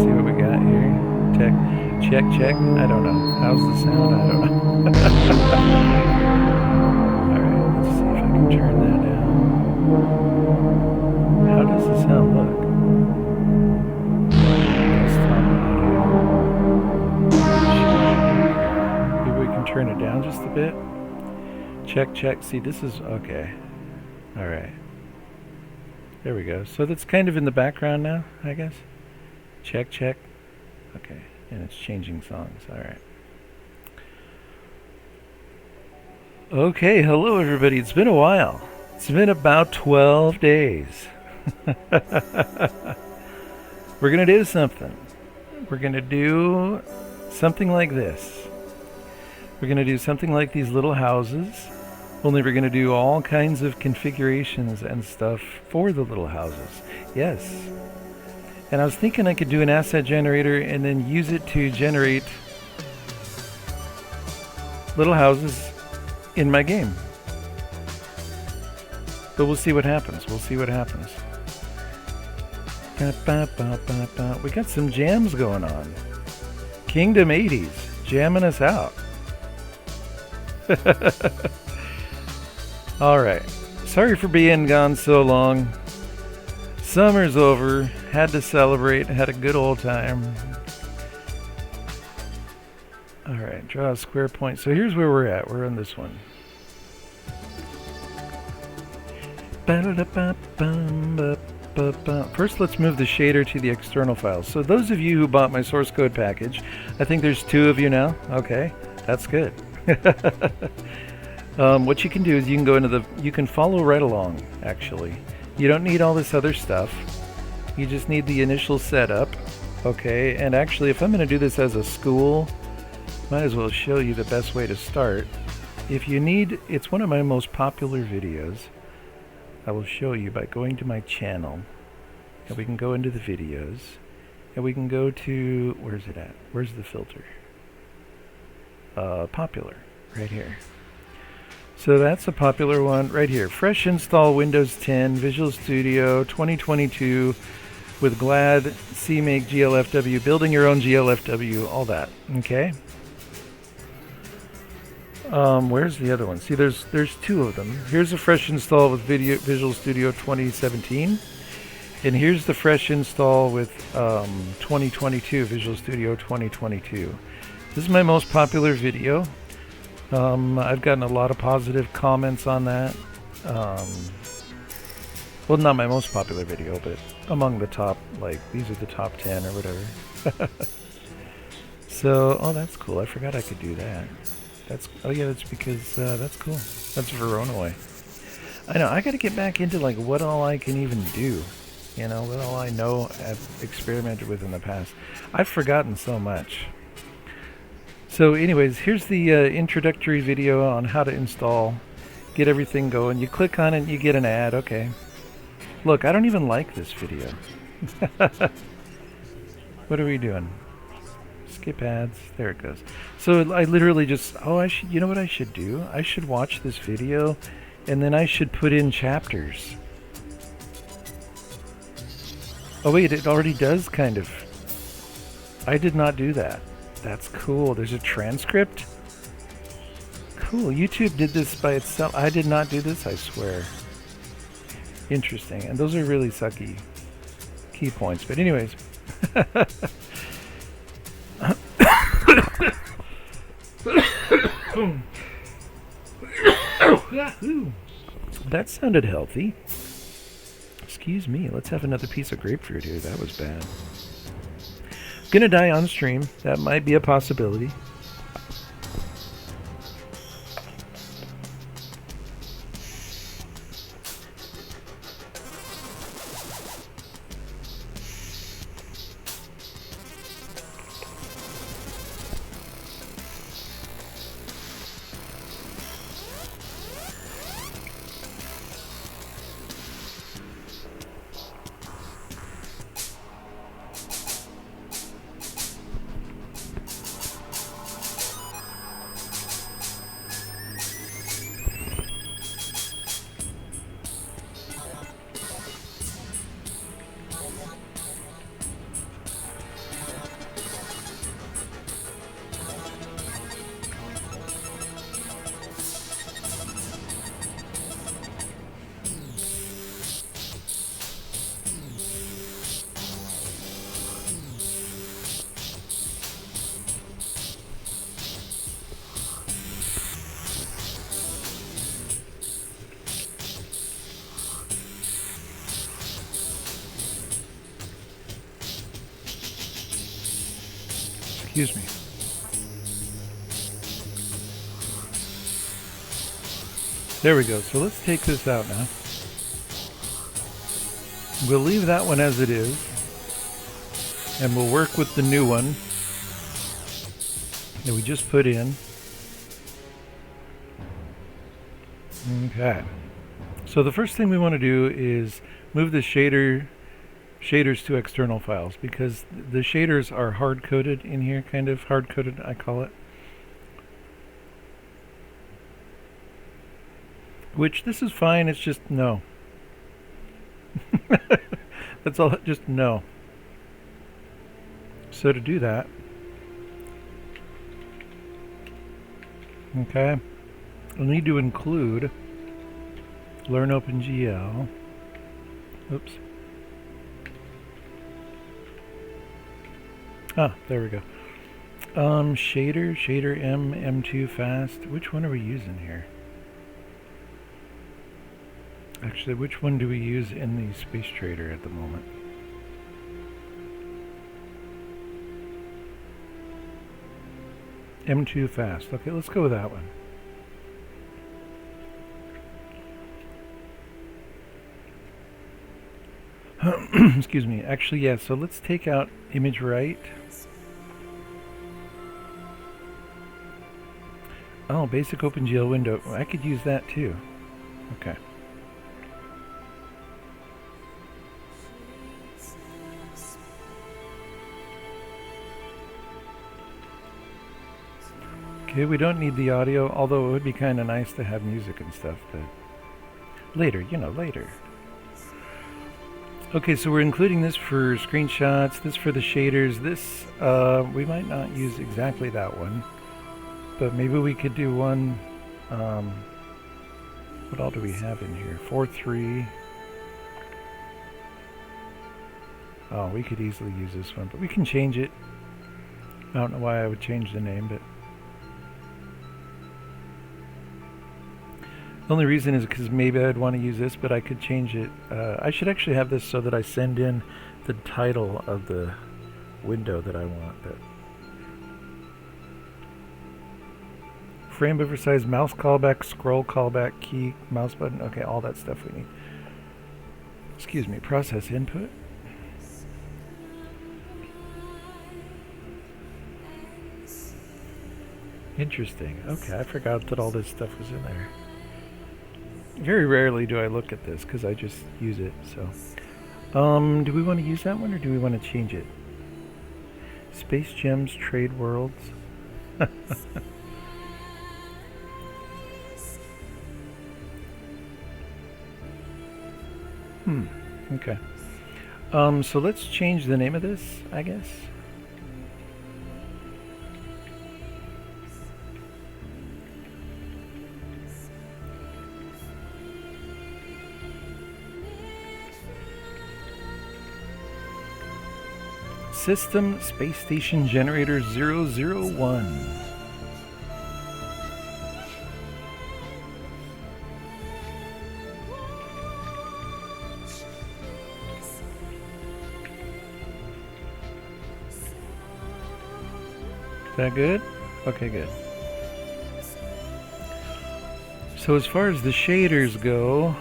see what we got here. Check. I don't know. How's the sound? I don't know. Alright, let's see if I can turn that down. How does the sound look? Maybe we can turn it down just a bit. Check. See, this is okay. Alright. There we go. So that's kind of in the background now, I guess. Check. Okay. And it's changing songs. Alright. Okay, hello everybody. It's been a while. It's been about 12 days. We're going to do something. We're going to do something like this. We're going to do something like these little houses. Only we're going to do all kinds of configurations and stuff for the little houses. Yes. And I was thinking I could do an asset generator and then use it to generate little houses in my game. But we'll see what happens. We got some jams going on. Kingdom 80s jamming us out. Alright. Sorry for being gone so long. Summer's over. Had to celebrate. Had a good old time. Alright, draw a square point. So here's where we're at. We're on this one. First, let's move the shader to the external files. So those of you who bought my source code package, I think there's 2 of you now. Okay, that's good. What you can do is you can go into you can follow right along, actually. You don't need all this other stuff. You just need the initial setup. Okay, and actually if I'm going to do this as a school, might as well show you the best way to start. If you need, it's one of my most popular videos. I will show you by going to my channel. And we can go into the videos. And we can go to, where's it at? Where's the filter? Popular, right here. So that's a popular one right here. Fresh install Windows 10, Visual Studio 2022 with GLAD, CMake, GLFW, building your own GLFW, all that. Okay. Where's the other one? See, there's 2 of them. Here's a fresh install with Visual Studio 2017, and here's the fresh install with 2022, Visual Studio 2022. This is my most popular video. I've gotten a lot of positive comments on that. Well, not my most popular video, but among the top, like, these are the top 10 or whatever. So, oh, that's cool. I forgot I could do that. Oh yeah, that's because, that's cool. That's Verona way. I know, I gotta get back into, like, what all I can even do. You know, what all I know I've experimented with in the past. I've forgotten so much. So anyways, here's the introductory video on how to install, get everything going. You click on it and you get an ad, okay. Look, I don't even like this video. What are we doing? Skip ads. There it goes. So I literally just, you know what I should do? I should watch this video and then I should put in chapters. Oh wait, it already does kind of. I did not do that. That's cool. There's a transcript? Cool. YouTube did this by itself. I did not do this, I swear. Interesting. And those are really sucky key points. But anyways. That sounded healthy. Excuse me. Let's have another piece of grapefruit here. That was bad. Gonna die on stream. That might be a possibility. Excuse me. There we go. So let's take this out now. We'll leave that one as it is, and we'll work with the new one that we just put in. Okay. So the first thing we want to do is move the shaders to external files, because the shaders are hard-coded in here, kind of hard-coded, I call it. Which, this is fine, it's just no. That's all, just no. So to do that, okay, we'll need to include learn OpenGL. Oops. Ah, there we go. Shader M2 fast. Which one are we using here? Actually, which one do we use in the Space Trader at the moment? M2 fast. Okay, let's go with that one. Excuse me. Actually, yeah, so let's take out image right. Oh, basic OpenGL window. I could use that too. Okay. Okay, we don't need the audio, although it would be kind of nice to have music and stuff, but later, you know, later. Okay, so we're including this for screenshots, this for the shaders, this, we might not use exactly that one, but maybe we could do one, what all do we have in here? 4.3. Oh, we could easily use this one, but we can change it. I don't know why I would change the name, but the only reason is because maybe I'd want to use this, but I could change it. I should actually have this so that I send in the title of the window that I want. But frame buffer size, mouse callback, scroll callback, key, mouse button. Okay, all that stuff we need. Excuse me, process input. Interesting. Okay, I forgot that all this stuff was in there. Very rarely do I look at this because I just use it, so. Do we want to use that one or do we want to change it? Space Gems Trade Worlds. Okay. So let's change the name of this, I guess. System Space Station Generator 001. Is that good? Okay, good. So as far as the shaders go,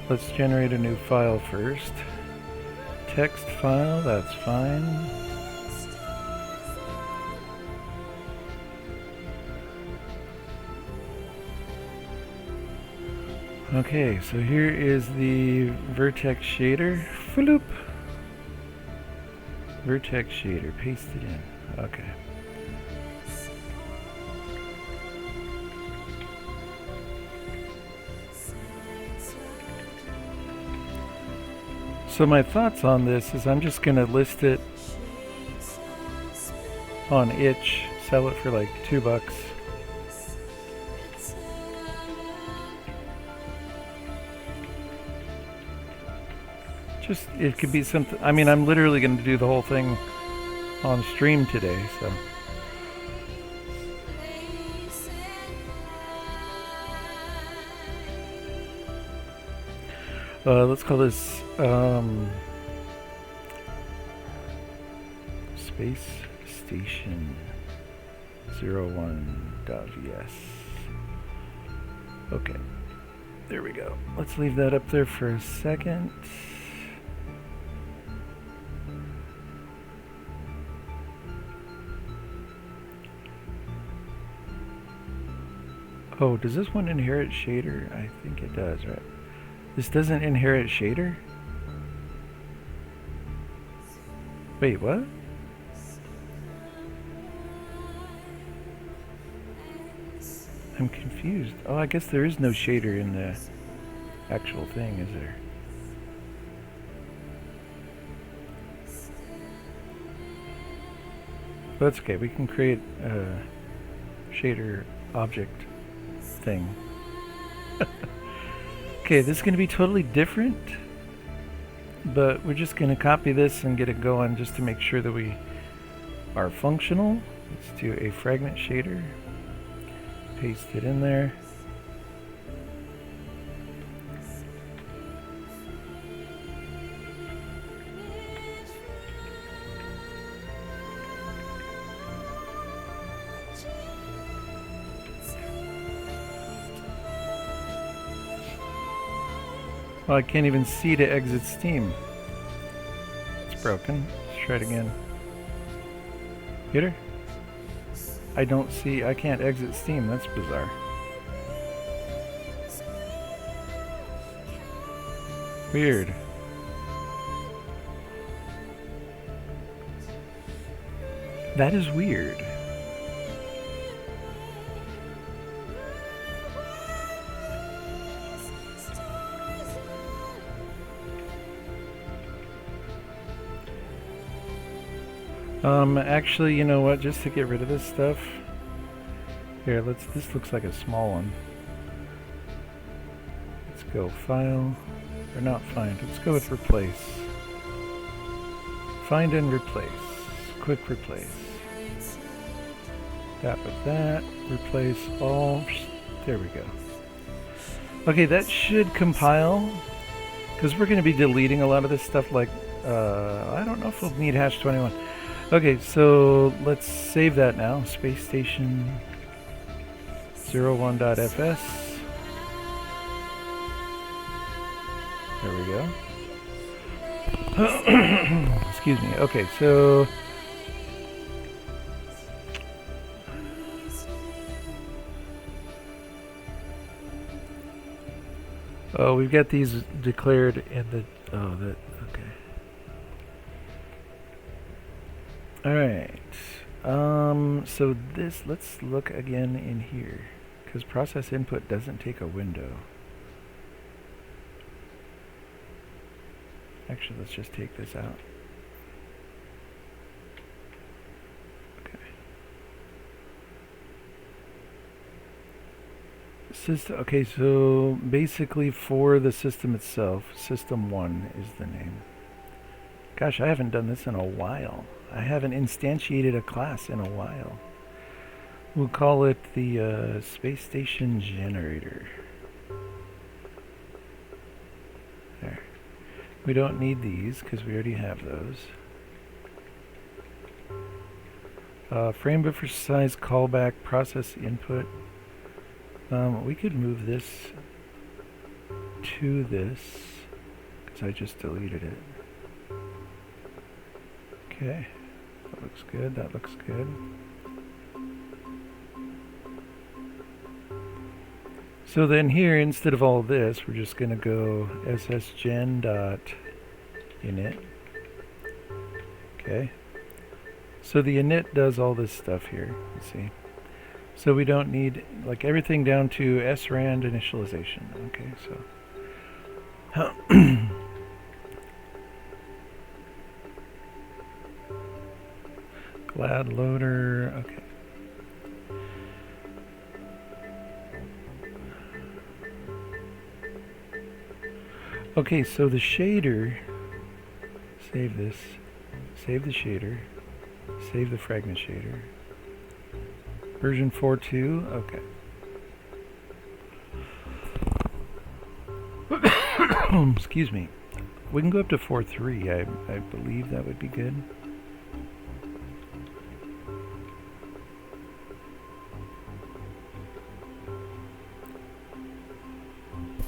let's generate a new file first. Text file, that's fine. Okay, so here is the vertex shader. Floop. Vertex shader, paste it in. Okay. So my thoughts on this is I'm just going to list it on itch, sell it for like $2. Just, it could be something, I mean, I'm literally going to do the whole thing on stream today, so. Let's call this Space Station 01.vs. Okay, there we go. Let's leave that up there for a second. Oh, does this one inherit shader? I think it does, right? This doesn't inherit shader? Wait, what? I'm confused. Oh, I guess there is no shader in the actual thing, is there? But that's okay. We can create a shader object thing. Okay, this is going to be totally different, but we're just going to copy this and get it going just to make sure that we are functional. Let's do a fragment shader, paste it in there. Well, I can't even see to exit Steam. It's broken. Let's try it again. Peter? I don't see, I can't exit Steam. That's bizarre. Weird. That is weird. Actually, you know what? Just to get rid of this stuff. Here, this looks like a small one. Let's go File, or not Find. Let's go with Replace. Find and Replace. Quick Replace. That with that. Replace all. There we go. Okay, that should compile, because we're going to be deleting a lot of this stuff. Like, I don't know if we'll need #21. Okay, so let's save that now. Space Station 01.fs. There we go. Excuse me. Okay, so oh, we've got these declared in the okay. All right. So this, let's look again in here, because process input doesn't take a window. Actually, let's just take this out. Okay. Okay, so basically for the system itself, System 1 is the name. Gosh, I haven't done this in a while. I haven't instantiated a class in a while. We'll call it the Space Station Generator. There. We don't need these because we already have those. Frame buffer size callback process input. We could move this to this because I just deleted it. Okay, that looks good, that looks good. So then here, instead of all this, we're just going to go ssgen.init. Okay. So the init does all this stuff here, you see. So we don't need, like, everything down to srand initialization. Okay, so glad loader, okay. Okay, so the shader, save this, save the shader, save the fragment shader. Version 4.2, okay. Excuse me. We can go up to 4.3. I believe that would be good.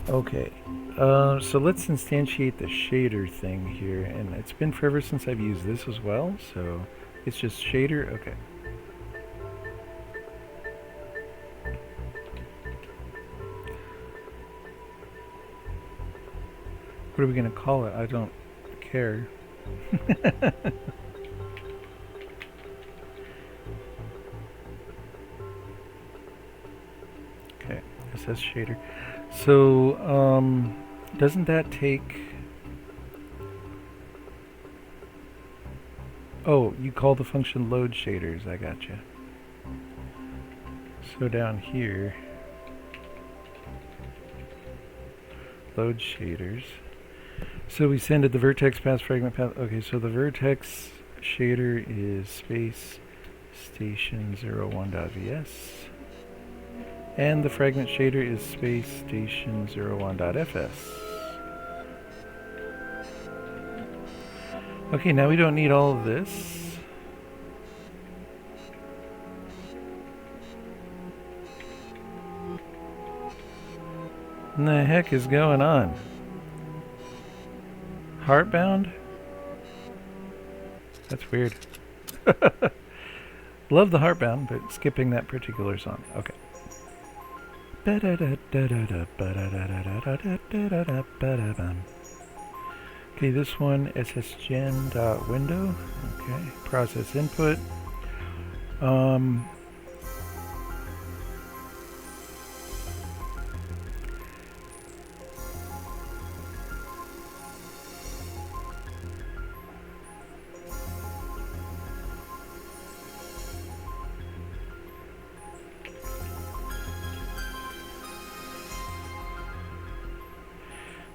Okay. So let's instantiate the shader thing here, and it's been forever since I've used this as well, so it's just shader. Okay. What are we going to call it? I don't care. Okay, SS shader. So, doesn't that take... Oh, you call the function load shaders. I gotcha. So down here, load shaders. So we send it the vertex path, fragment path. Okay, so the vertex shader is space station 01.vs. And the fragment shader is space station 01.fs. Okay, now we don't need all of this. What the heck is going on? Heartbound? That's weird. Love the Heartbound, but skipping that particular song. Okay. Okay, this one ssgen.window. Okay, process input.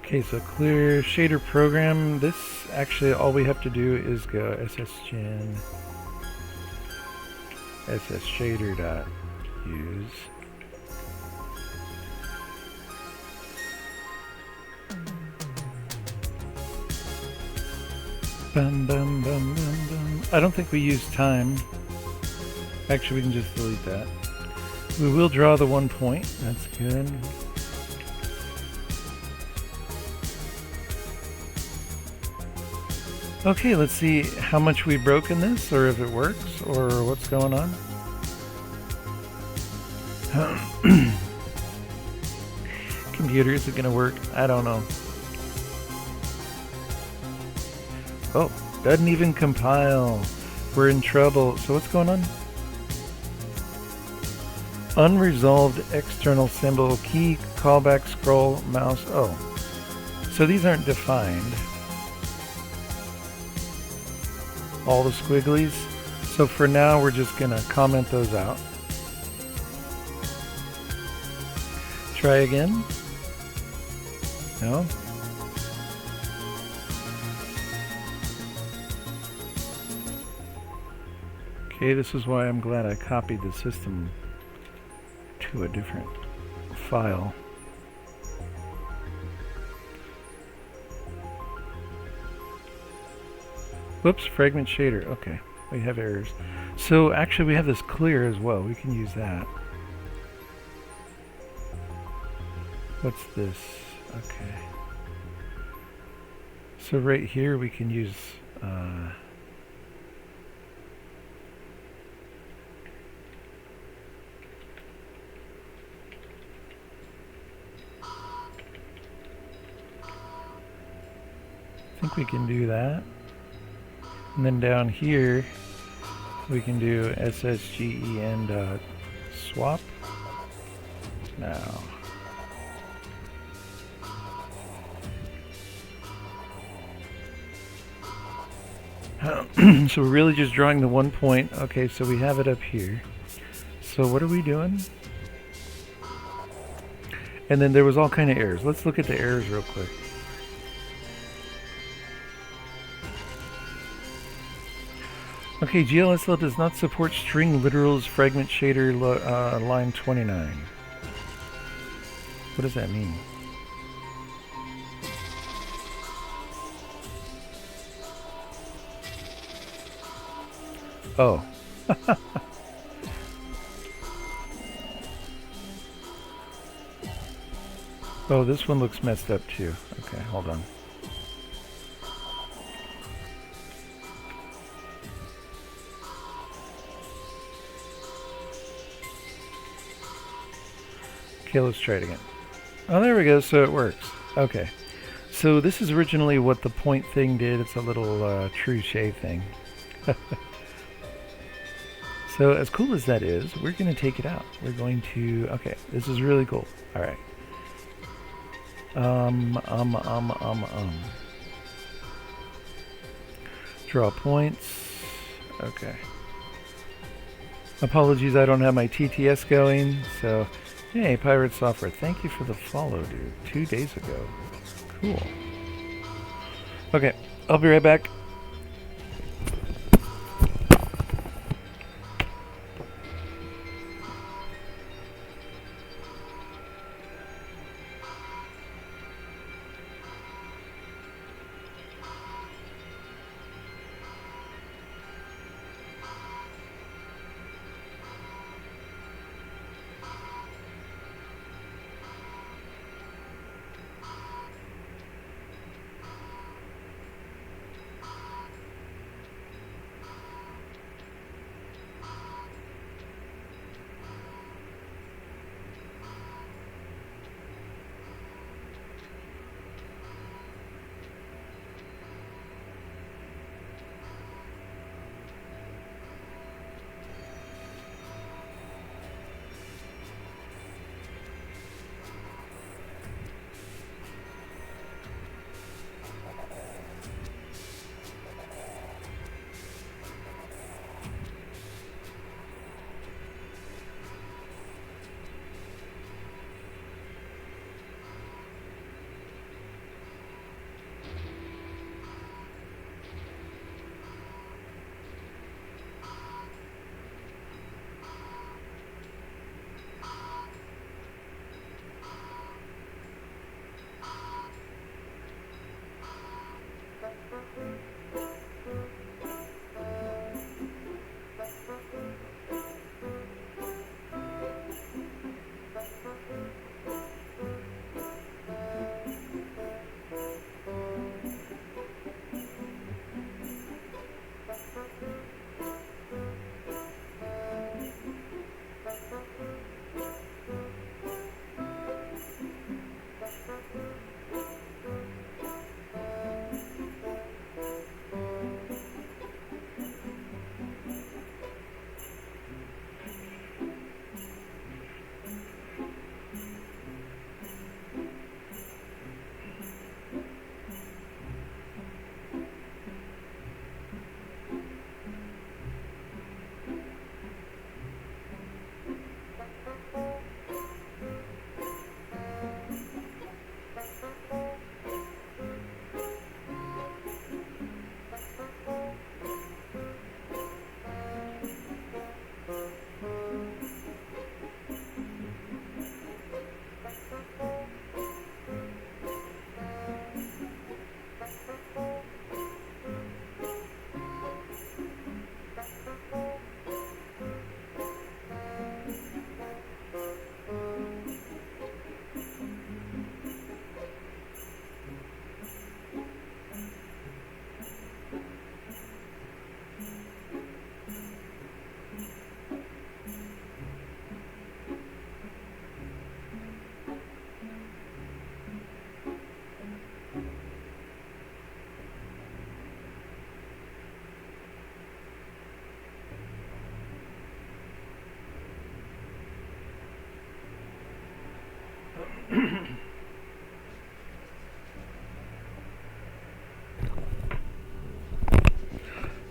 Okay, so clear shader program. This actually all we have to do is go ssgen sshader.use. Bum, bum, bum, bum, bum. I don't think we use time. Actually, we can just delete that. We will draw the 1 point. That's good. Okay, let's see how much we've broken this, or if it works, or what's going on. Computer, is it gonna work? I don't know. Oh, doesn't even compile. We're in trouble. So what's going on? Unresolved external symbol, key, callback, scroll, mouse. Oh, so these aren't defined. All the squigglies. So for now, we're just gonna comment those out. Try again. No. Okay, this is why I'm glad I copied the system to a different file. Whoops, fragment shader. Okay, we have errors. So actually we have this clear as well. We can use that. What's this? Okay. So right here we can use I think we can do that. And then down here, we can do ssgen swap. Now. So we're really just drawing the 1 point. Okay, so we have it up here. So what are we doing? And then there was all kind of errors. Let's look at the errors real quick. Okay, GLSL does not support string literals fragment shader line 29. What does that mean? Oh. Oh, this one looks messed up too. Okay, hold on. Okay, let's try it again. Oh, there we go, so it works. Okay. So this is originally what the point thing did. It's a little true shave thing. So as cool as that is, we're going to take it out. We're going to... Okay, this is really cool. All right. Draw points. Okay. Apologies, I don't have my TTS going, so... Hey, Pirate Software, thank you for the follow, dude. 2 days ago. Cool. Okay, I'll be right back.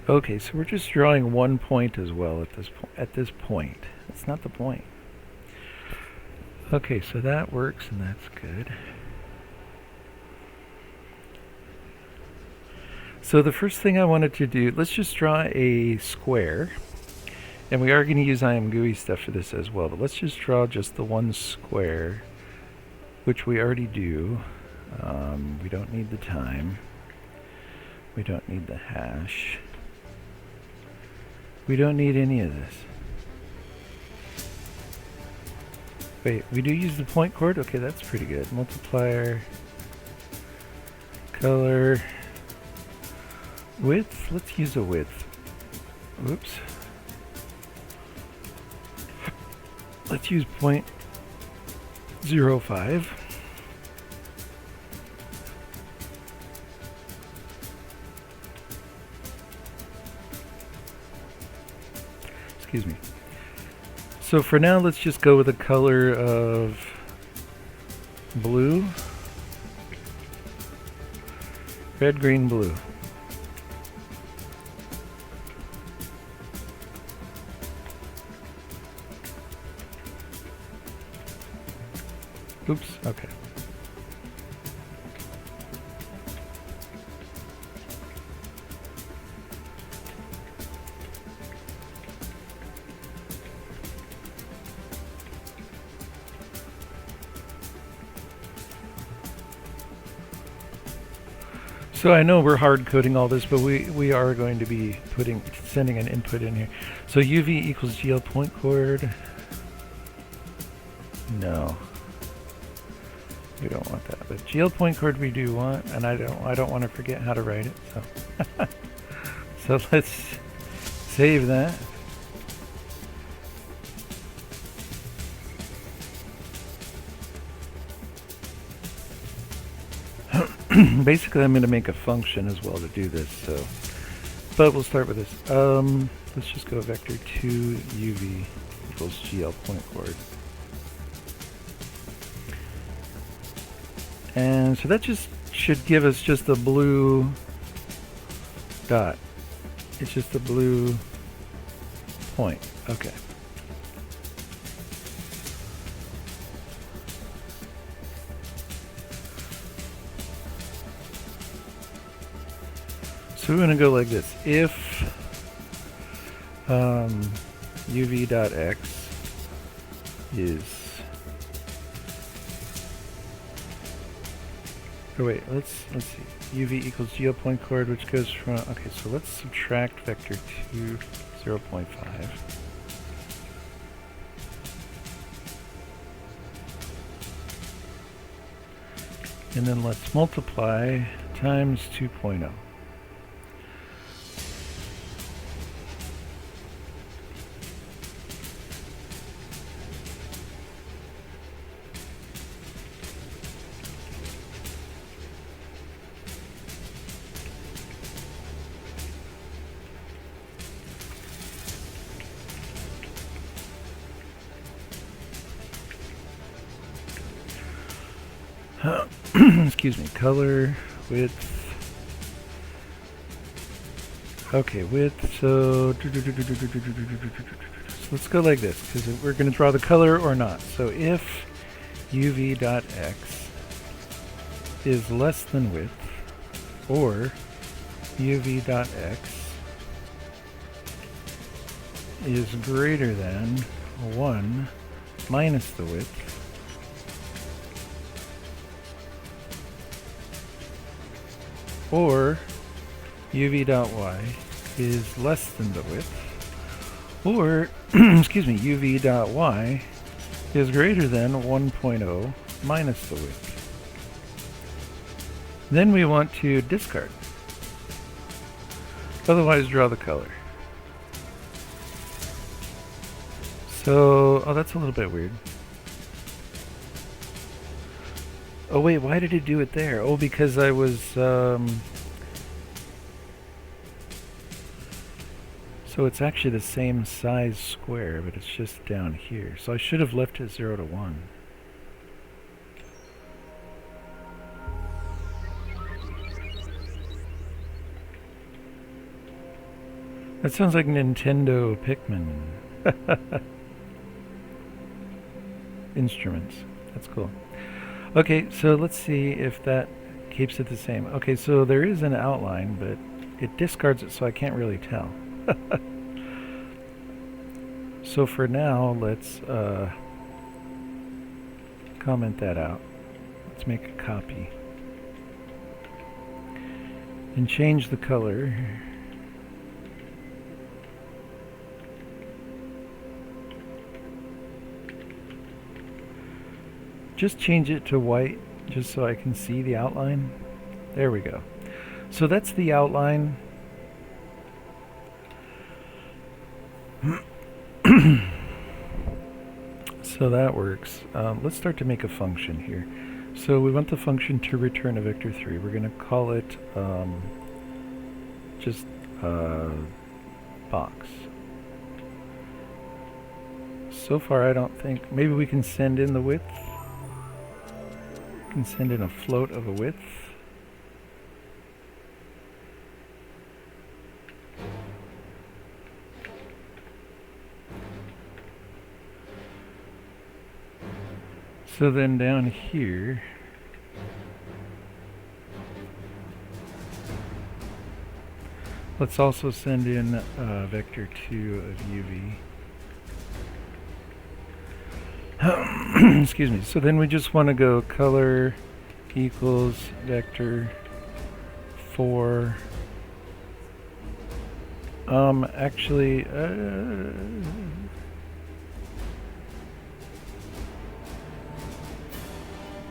Okay, so we're just drawing one point as well at this point. That's not the point. Okay, so that works and that's good. So the first thing I wanted to do, let's just draw a square. And we are going to use ImGUI stuff for this as well, but let's just draw just the one square, which we already do. We don't need the time. We don't need the hash. We don't need any of this. Wait, we do use the point chord? Okay, that's pretty good. Multiplier, color, width. Let's use a width. Whoops. Let's use 0.05. Excuse me. So for now, let's just go with a color of blue. Red, green, blue. Oops, okay. So I know we're hard coding all this, but we are going to be sending an input in here. So UV equals GL point chord. No, we don't want that. But GL point chord we do want, and I don't want to forget how to write it. So so let's save that. Basically, I'm going to make a function as well to do this. So, but we'll start with this. Let's just go vector 2 UV equals GL point chord. And so that just should give us just a blue dot. It's just a blue point. Okay. So we're going to go like this. If uv.x is... Oh wait, let's see. UV equals GL point chord, which goes from... Okay, so let's subtract vector 2, 0.5. And then let's multiply times 2.0. Excuse me, color, width. Okay, width, so let's go like this, because we're going to draw the color or not. So if uv.x is less than width, or uv.x is greater than 1 minus the width, or uv.y is less than the width, or excuse me, uv.y is greater than 1.0 minus the width. Then we want to discard. Otherwise, draw the color. So, oh, that's a little bit weird. Oh wait, why did it do it there? Oh, because I was, so it's actually the same size square, but it's just down here. So I should have left it 0 to 1. That sounds like Nintendo Pikmin. Instruments. That's cool. Okay, so let's see if that keeps it the same. Okay, so there is an outline, but it discards it, so I can't really tell. So for now, let's comment that out. Let's make a copy. And change the color Just change it to white just so I can see the outline. There we go. So that's the outline. So that works. Let's start to make a function here. So we want the function to return a vector 3. We're going to call it just box. So far I don't think, maybe we can send in the width. We can send in a float of a width. So then down here, let's also send in vector 2 of UV. Excuse me. So then we just want to go color equals vector 4. Actually,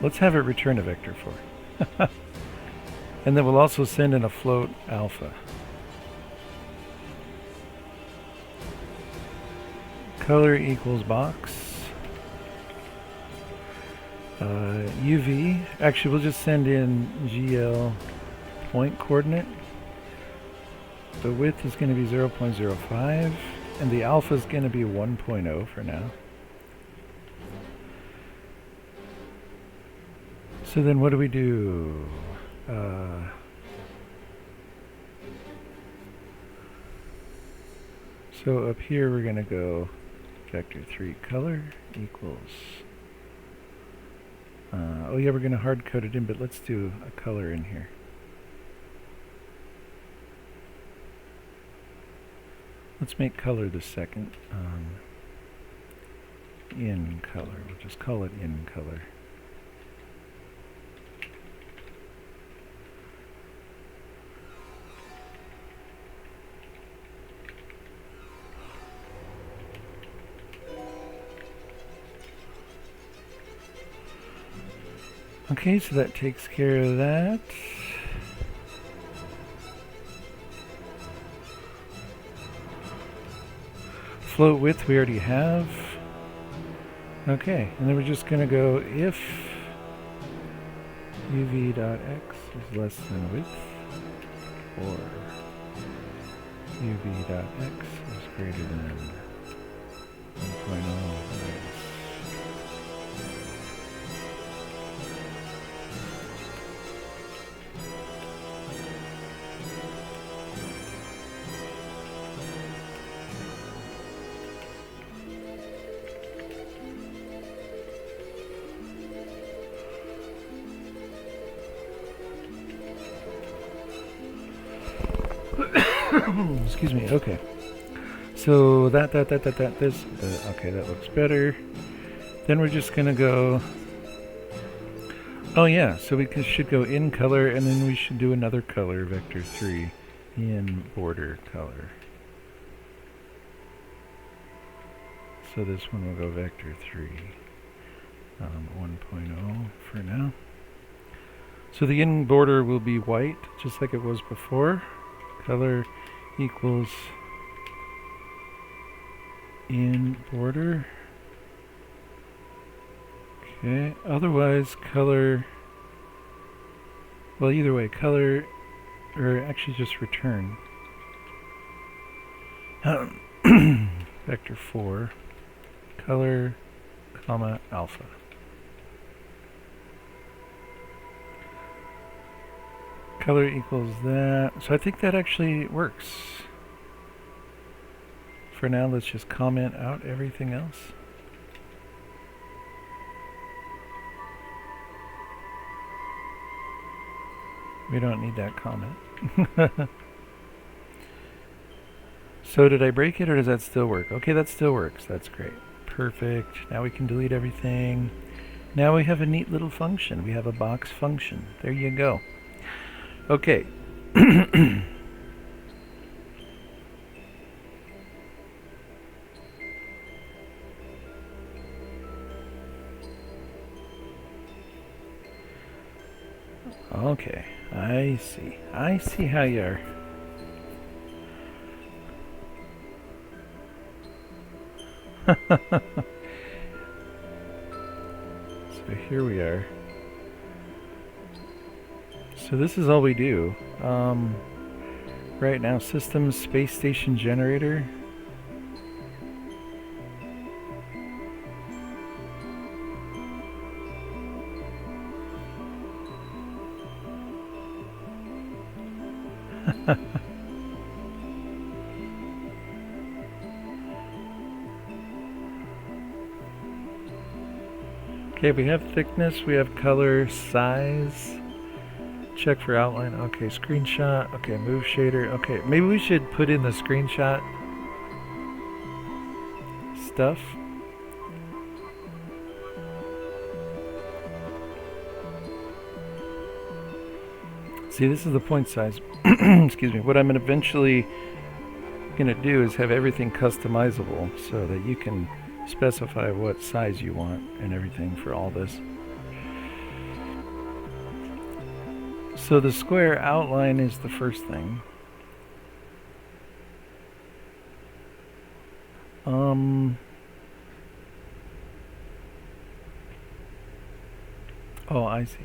let's have it return a vector 4. And then we'll also send in a float alpha. Color equals box. UV, actually we'll just send in GL point coordinate. The width is going to be 0.05 and the alpha is going to be 1.0 for now. So then what do we do? So up here we're going to go vector 3 color equals, oh yeah, we're going to hard code it in, but let's do a color in here. Let's make color the second. In color, we'll just call it in color. Okay, so that takes care of that. Float width we already have. Okay, and then we're just going to go if uv.x is less than width, or uv.x is greater than 1.0. Excuse me, okay. So this, okay, that looks better. Then we're just gonna go, oh yeah, so we should go in color and then we should do another color, vector 3, in border color. So this one will go vector 3, 1.0 for now. So the in border will be white, just like it was before. Color equals in border. Okay, otherwise color, well either way, color, or actually just return. Vector 4, color, comma, alpha. Color equals that. So I think that actually works. For now, let's just comment out everything else. We don't need that comment. So did I break it or does that still work? Okay, that still works. That's great. Perfect. Now we can delete everything. Now we have a neat little function. We have a box function. There you go. Okay. I see. I see how you are. So here we are. So this is all we do. Right now, systems, space station generator. Okay, we have thickness, we have color, size. Check for outline. Okay, screenshot. Okay, move shader. Okay, maybe we should put in the screenshot stuff. See, this is the point size. Excuse me. What I'm eventually going to do is have everything customizable so that you can specify what size you want and everything for all this. So the square outline is the first thing. Oh, I see.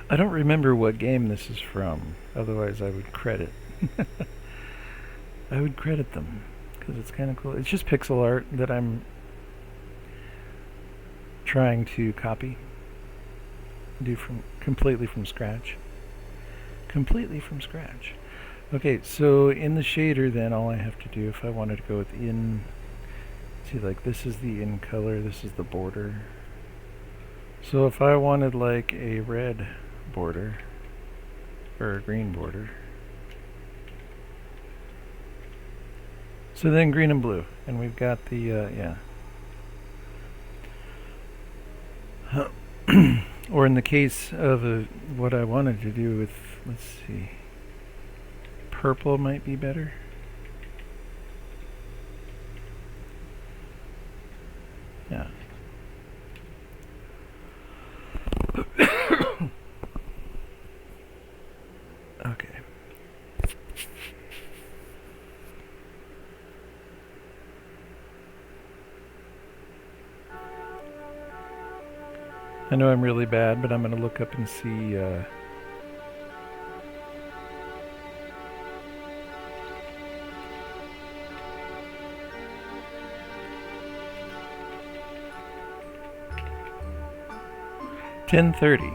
I don't remember what game this is from, otherwise I would credit. I would credit them, because it's kind of cool. It's just pixel art that I'm trying to copy. Do completely from scratch. Completely from scratch. Okay, so in the shader then, all I have to do, if I wanted to go with in, see, like this is the in color, this is the border. So if I wanted like a red border, or a green border, so then green and blue, and we've got the, yeah. Or in the case of what I wanted to do with, let's see, purple might be better. Yeah. Okay. I know I'm really bad, but I'm going to look up and see. $10:30.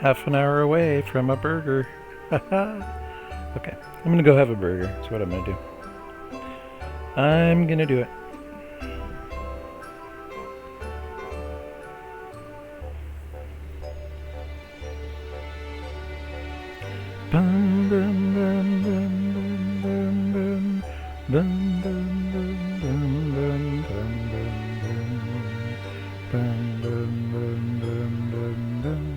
Half an hour away from a burger. Okay, I'm gonna go have a burger. That's what I'm gonna do. I'm gonna do it. Bum, bum, bum, bum, bum, bum, bum, bum, bum, bum, bum, bum, bum, bum, bum, bum, bum, bum.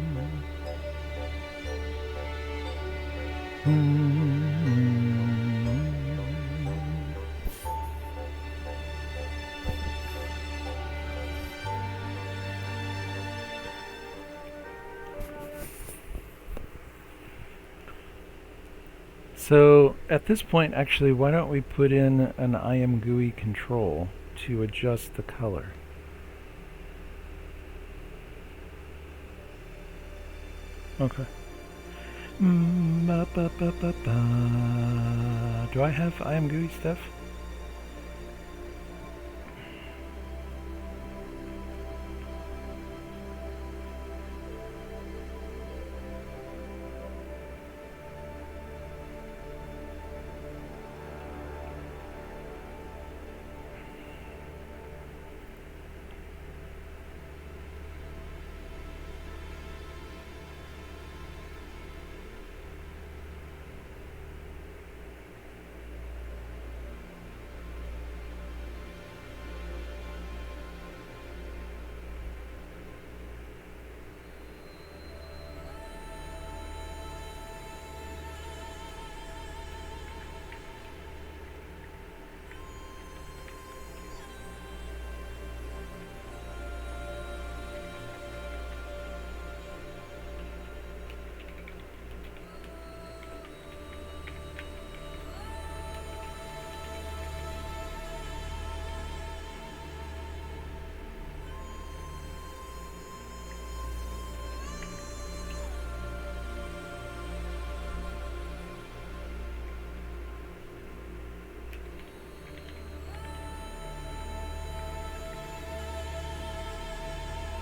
So at this point, actually, why don't we put in an ImGUI control to adjust the color? Okay. Do I have ImGUI stuff?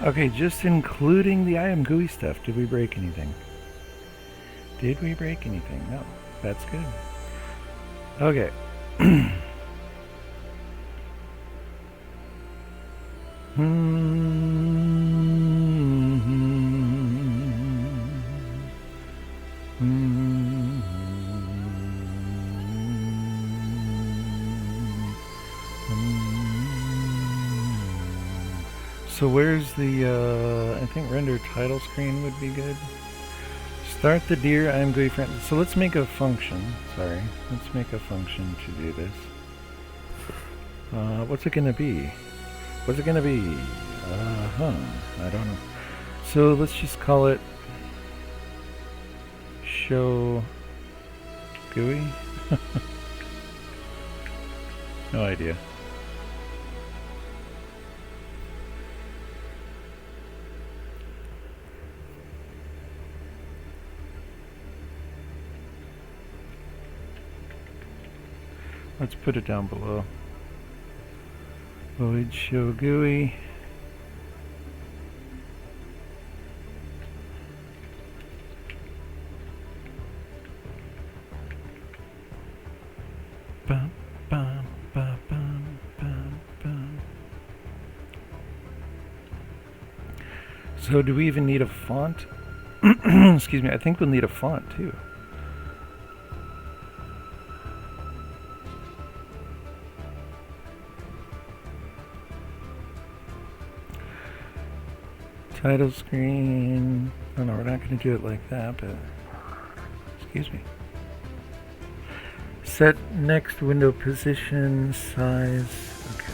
Okay, just including the ImGUI stuff. Did we break anything? Did we break anything? No. That's good. Okay. So where's the, I think render title screen would be good. Start the dear ImGUI friend. So let's make a function. Sorry. Let's make a function to do this. What's it going to be? What's it going to be? I don't know. So let's just call it show GUI. No idea. Let's put it down below. Void show GUI. Bum, bum, bum, bum, bum, bum. So do we even need a font? Excuse me, I think we'll need a font too. Title screen. Oh no, we're not going to do it like that, but excuse me. Set next window position, size. Okay.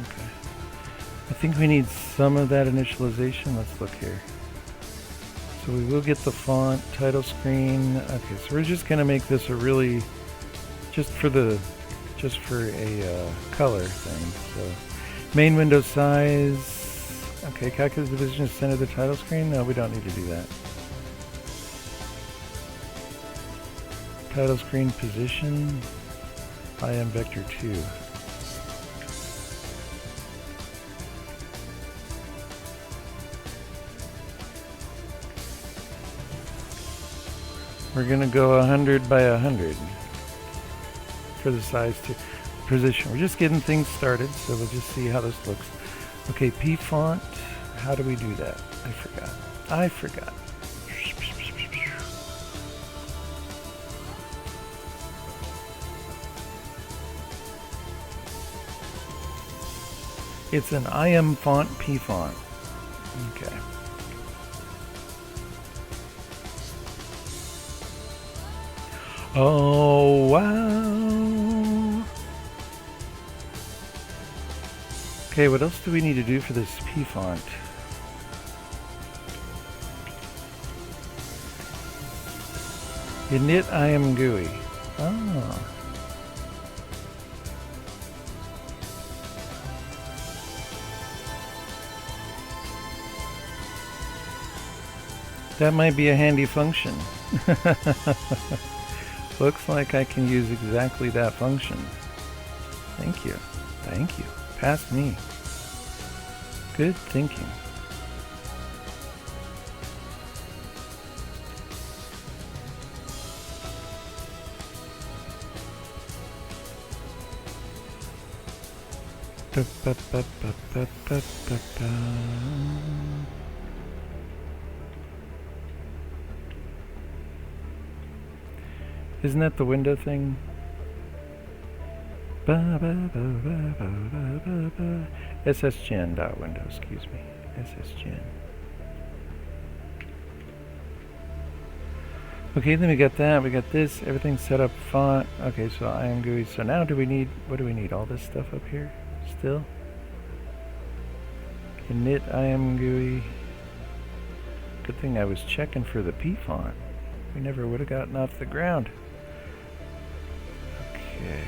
Okay. I think we need some of that initialization. Let's look here. So we will get the font, title screen. Okay, so we're just going to make this a really just for a color thing. So main window size. Okay, calculate the position to center the title screen. No, we don't need to do that. Title screen position. IM vector 2. We're gonna go 100 by 100. For the size to position. We're just getting things started, so we'll just see how this looks. Okay, P font. How do we do that? I forgot. It's an IM font, P font. Okay. Oh, wow. Okay, what else do we need to do for this P font? Init ImGUI. Oh. That might be a handy function. Looks like I can use exactly that function. Thank you. Thank you. Past me. Good thinking. Isn't that the window thing? ssgen.window, excuse me. ssgen. Okay, then we got that, we got this, everything's set up, font. Okay, so ImGUI. So now what do we need? All this stuff up here still? Init ImGUI. Good thing I was checking for the P font. We never would have gotten off the ground. Okay.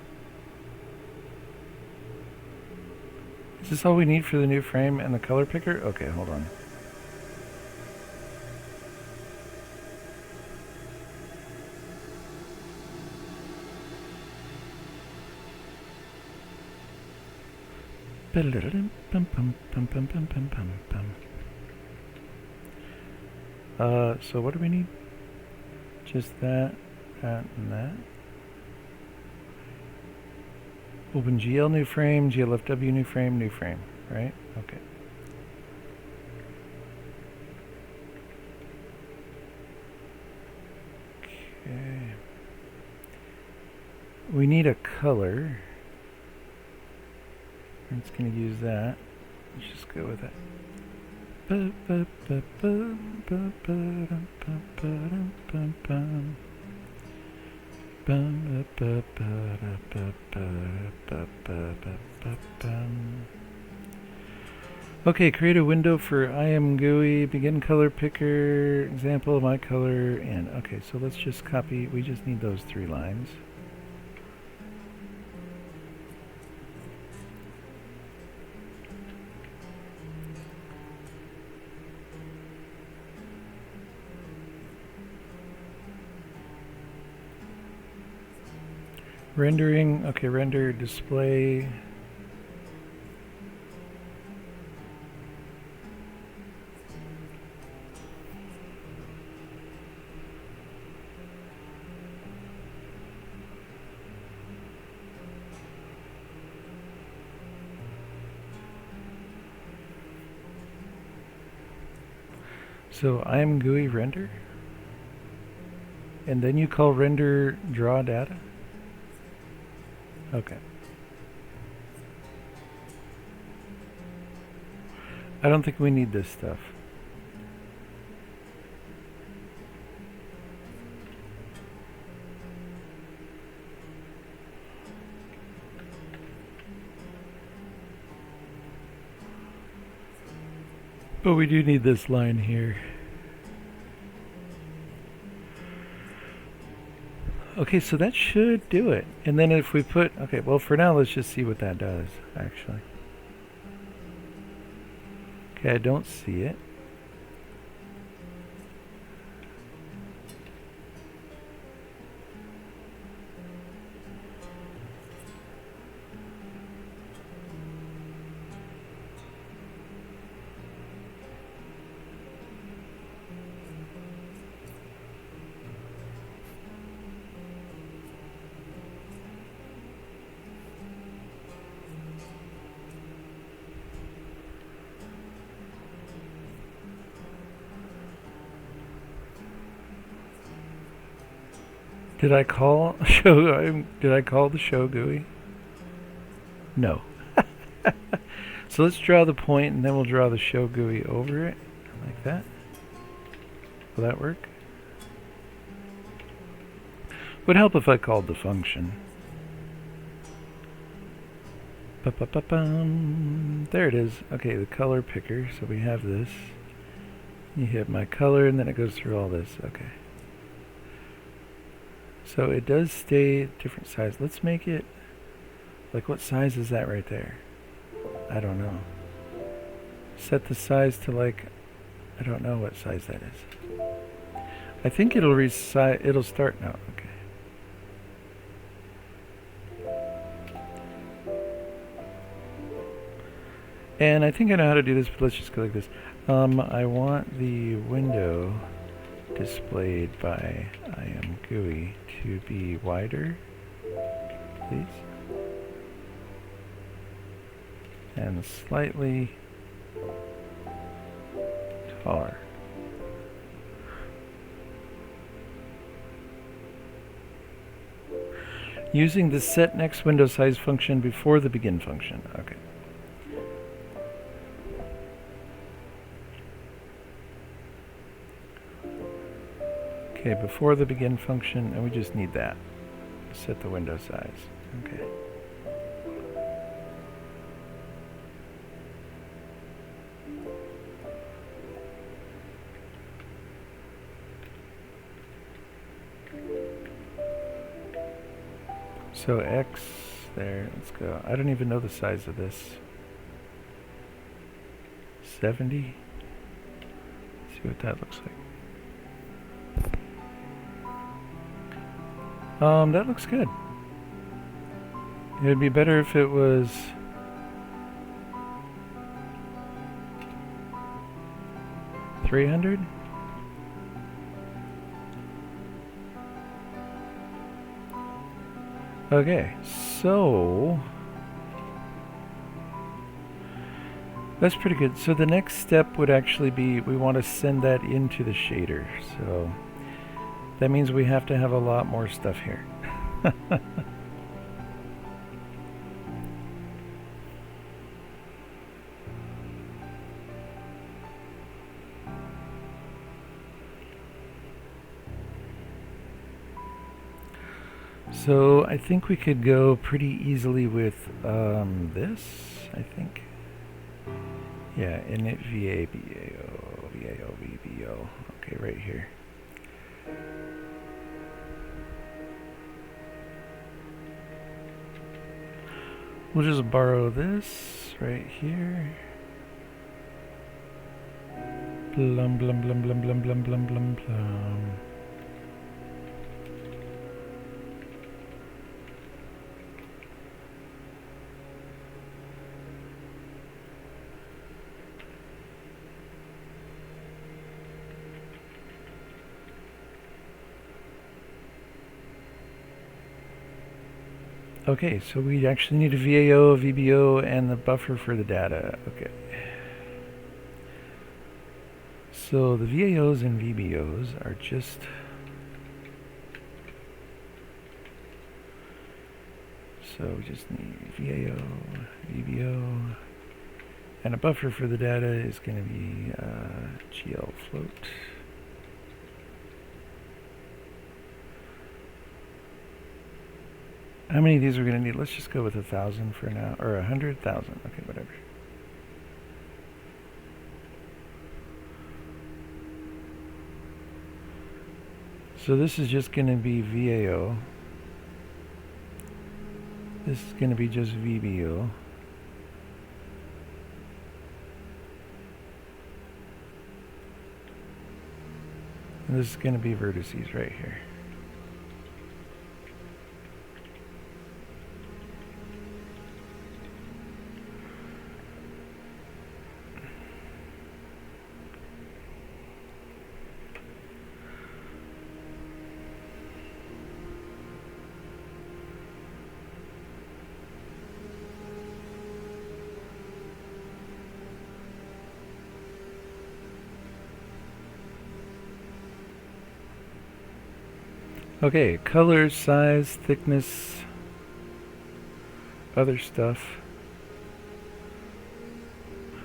this all we need for the new frame and the color picker? Okay, hold on. So what do we need? Just that, that, and that. OpenGL new frame, GLFW new frame, right? Okay. Okay. We need a color. I'm just going to use that. Let's just go with that. Okay, create a window for ImGUI, begin color picker, example of my color, and okay, so let's just copy, we just need those 3 lines. Rendering, okay, render display. So ImGUI render, and then you call render draw data. Okay. I don't think we need this stuff. But we do need this line here. Okay, so that should do it. And then if we put, okay, well for now let's just see what that does, actually. Okay, I don't see it. Did I call did I call the show GUI? No. So let's draw the point and then we'll draw the show GUI over it, like that. Will that work? Would help if I called the function. There it is. Okay, the color picker. So we have this. You hit my color and then it goes through all this. Okay. So it does stay different size. Let's make it, like what size is that right there? I don't know. Set the size to like, I don't know what size that is. I think it'll it'll start now. Okay. And I think I know how to do this, but let's just go like this. I want the window displayed by ImGUI to be wider, please, and slightly taller. Using the set next window size function before the begin function. Okay. Okay, before the begin function, and we just need that. Set the window size. Okay. So X there, let's go. I don't even know the size of this. 70. Let's see what that looks like. That looks good. It would be better if it was 300. Okay, so that's pretty good. So the next step would actually be we want to send that into the shader. So that means we have to have a lot more stuff here. So I think we could go pretty easily with this, I think. Yeah, init VA, BAO, VAO, VBO. Okay, right here. We'll just borrow this right here. Blum, blum, blum, blum, blum, blum, blum, blum, blum. Okay, so we actually need a VAO, a VBO, and the buffer for the data. Okay. So the VAOs and VBOs are just... So we just need VAO, VBO, and a buffer for the data is going to be GL float. How many of these are we going to need? Let's just go with 1,000 for now, or 100,000. Okay, whatever. So this is just going to be VAO. This is going to be just VBO. And this is going to be vertices right here. Okay, color, size, thickness, other stuff.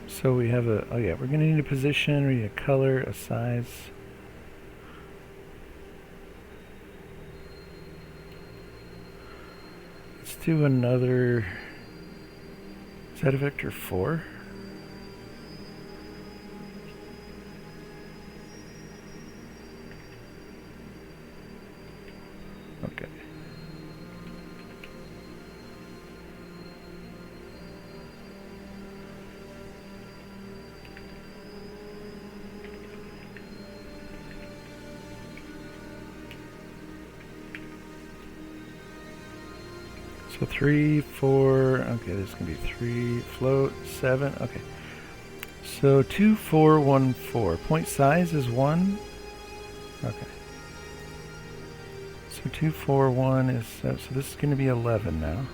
So we have a, oh yeah, we're going to need a position, we need a color, a size. Let's do another, is that a vector 4? Okay. So 3, 4, okay, this is going to be 3, float, 7, okay. So 2, 4, 1, 4. Point size is 1. Okay. So 2, 4, 1 is, so this is going to be 11 now.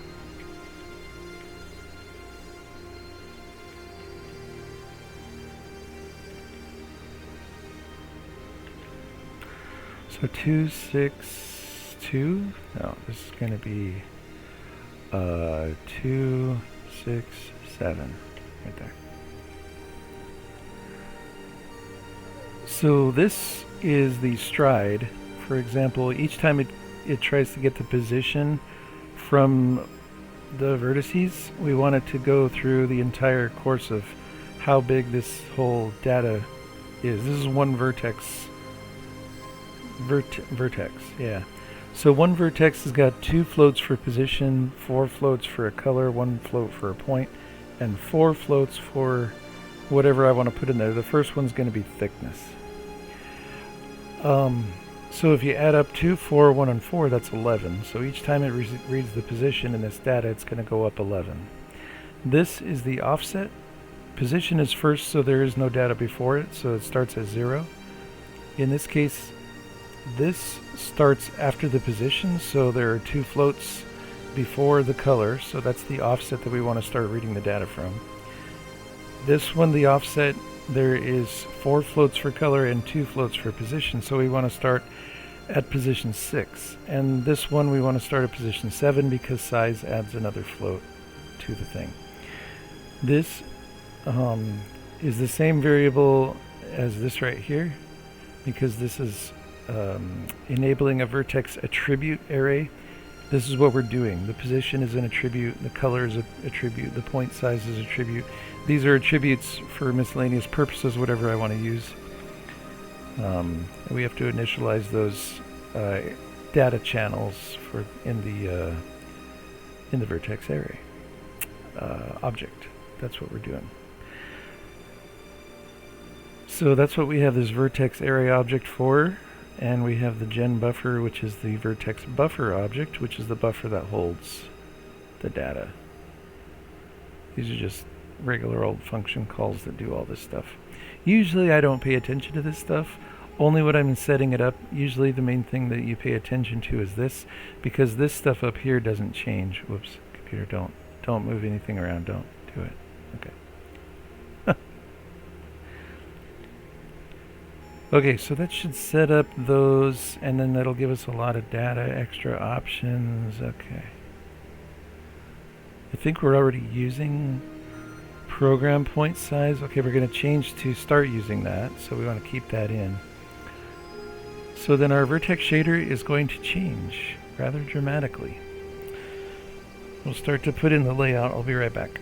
So 2, 6, 2. No, this is going to be 2, 6, 7. Right there. So this is the stride. For example, each time it tries to get the position from the vertices, we want it to go through the entire course of how big this whole data is. This is one vertex. Vertex, yeah. So one vertex has got 2 floats for position, 4 floats for a color, 1 float for a point, and 4 floats for whatever I want to put in there. The first one's going to be thickness. So if you add up 2, 4, 1, and 4, that's 11. So each time it reads the position in this data, it's going to go up 11. This is the offset. Position is first, so there is no data before it, so it starts at 0. In this case, this starts after the position, so there are 2 floats before the color, so that's the offset that we want to start reading the data from. This one, the offset, there is 4 floats for color and 2 floats for position, so we want to start at position 6. And this one we want to start at position 7 because size adds another float to the thing. This is the same variable as this right here, because this is enabling a vertex attribute array. This is what we're doing. The position is an attribute, the color is an attribute, the point size is an attribute. These are attributes for miscellaneous purposes, whatever I want to use. We have to initialize those data channels for in the vertex array object. That's what we're doing. So that's what we have this vertex array object for. And we have the gen buffer, which is the vertex buffer object, which is the buffer that holds the data. These are just regular old function calls that do all this stuff. Usually I don't pay attention to this stuff, only when I'm setting it up. Usually the main thing that you pay attention to is this, because this stuff up here doesn't change. Whoops, computer, don't move anything around, don't do it. Okay. Okay, so that should set up those, and then that'll give us a lot of data, extra options. Okay. I think we're already using program point size. Okay, we're going to change to start using that, so we want to keep that in. So then our vertex shader is going to change rather dramatically. We'll start to put in the layout. I'll be right back.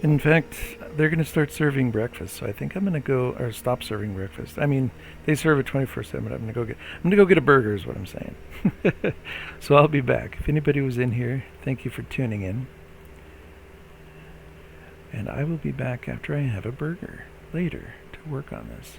In fact, they're going to start serving breakfast, so I think I'm going to go, or stop serving breakfast. I mean, they serve it 24/7, but I'm going to go get a burger is what I'm saying. So I'll be back. If anybody was in here, thank you for tuning in. And I will be back after I have a burger later to work on this.